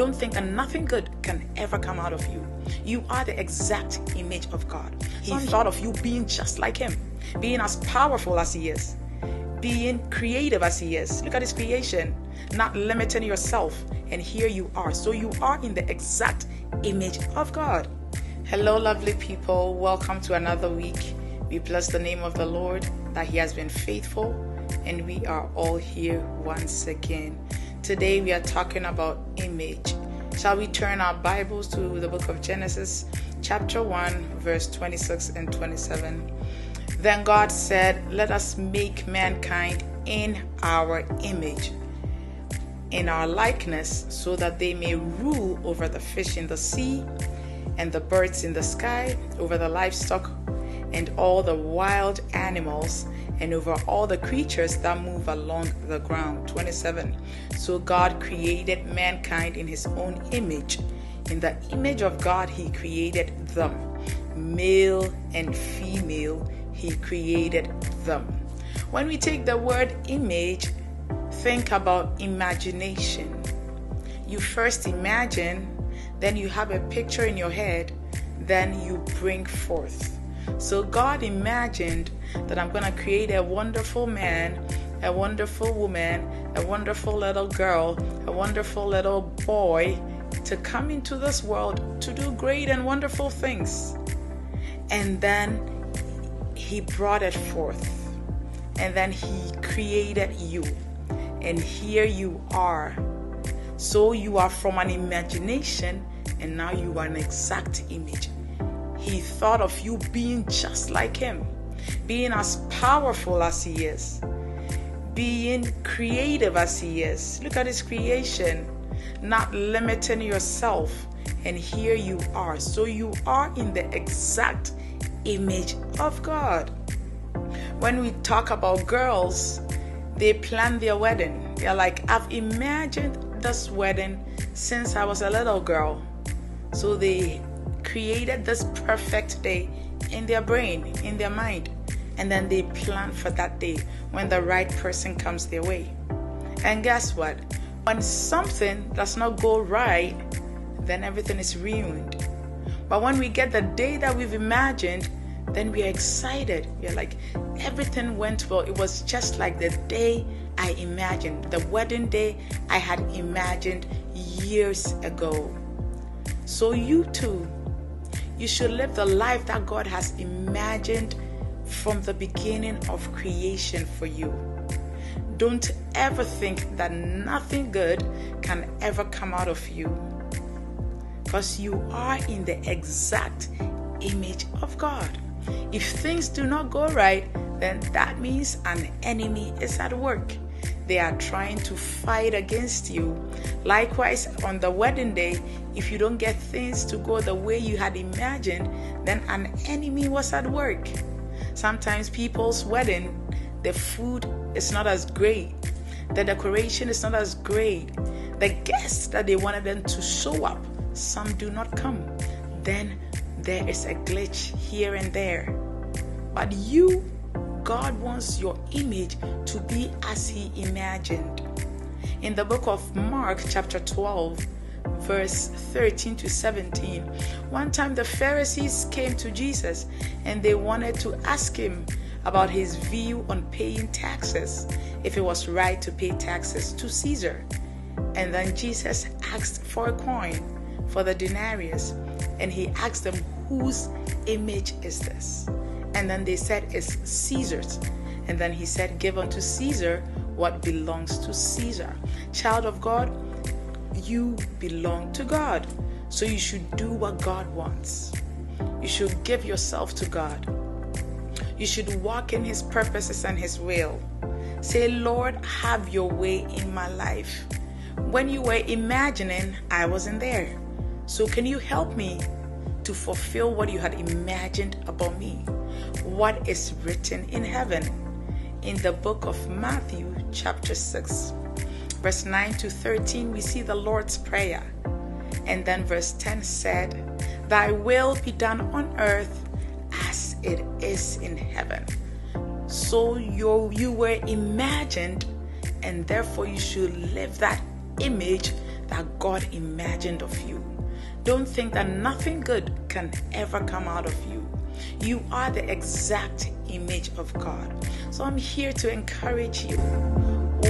Don't think that nothing good can ever come out of you. You are the exact image of God. He thought of you being just like him, being as powerful as he is, being creative as he is. Look at his creation, not limiting yourself. And here you are. So you are in the exact image of God. Hello, lovely people. Welcome to another week. We bless the name of the Lord that he has been faithful, and we are all here once again. Today we are talking about image. Shall we turn our Bibles to the book of Genesis, chapter 1, verse 26 and 27. Then God said, "Let us make mankind in our image, in our likeness, so that they may rule over the fish in the sea and the birds in the sky, over the livestock and all the wild animals, and over all the creatures that move along the ground." 27. So God created mankind in his own image. In the image of God, he created them. Male and female, he created them. When we take the word image, think about imagination. You first imagine, then you have a picture in your head, then you bring forth. So God imagined that I'm going to create a wonderful man, a wonderful woman, a wonderful little girl, a wonderful little boy to come into this world to do great and wonderful things. And then he brought it forth. And then he created you. And here you are. So you are from an imagination, and now you are an exact image. He thought of you being just like him, being as powerful as he is, being creative as he is. Look at his creation, not limiting yourself. And here you are. So you are in the exact image of God. When we talk about girls, they plan their wedding. They're like, I've imagined this wedding since I was a little girl. So they created this perfect day in their brain, in their mind, and then they plan for that day when the right person comes their way. And guess what? When something does not go right, then everything is ruined. But when we get the day that we've imagined, then we are excited. We're like, everything went well. It was just like the day I imagined, the wedding day I had imagined years ago. So you too, you should live the life that God has imagined from the beginning of creation for you. Don't ever think that nothing good can ever come out of you, because you are in the exact image of God. If things do not go right, then that means an enemy is at work. They are trying to fight against you. Likewise, on the wedding day, if you don't get things to go the way you had imagined, then an enemy was at work. Sometimes people's wedding, the food is not as great. The decoration is not as great. The guests that they wanted them to show up, some do not come. Then there is a glitch here and there. But you, God wants your image to be as he imagined. In the book of Mark, chapter 12, verse 13 to 17, one time the Pharisees came to Jesus and they wanted to ask him about his view on paying taxes, if it was right to pay taxes to Caesar. And then Jesus asked for a coin, for the denarius, and he asked them, whose image is this? And then they said, it's Caesar's. And then he said, give unto Caesar what belongs to Caesar. Child of God, you belong to God. So you should do what God wants. You should give yourself to God. You should walk in his purposes and his will. Say, Lord, have your way in my life. When you were imagining, I wasn't there. So can you help me to fulfill what you had imagined about me? What is written in heaven? In the book of Matthew, chapter 6, verse 9 to 13, we see the Lord's Prayer. And then verse 10 said, "Thy will be done on earth as it is in heaven." So you were imagined, and therefore you should live that image that God imagined of you. Don't think that nothing good can ever come out of you. You are the exact image of God. So I'm here to encourage you.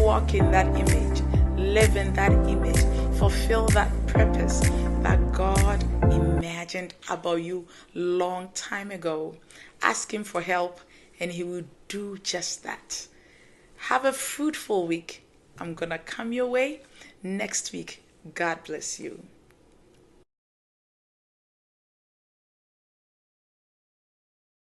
Walk in that image. Live in that image. Fulfill that purpose that God imagined about you long time ago. Ask Him for help and He will do just that. Have a fruitful week. I'm going to come your way next week. God bless you.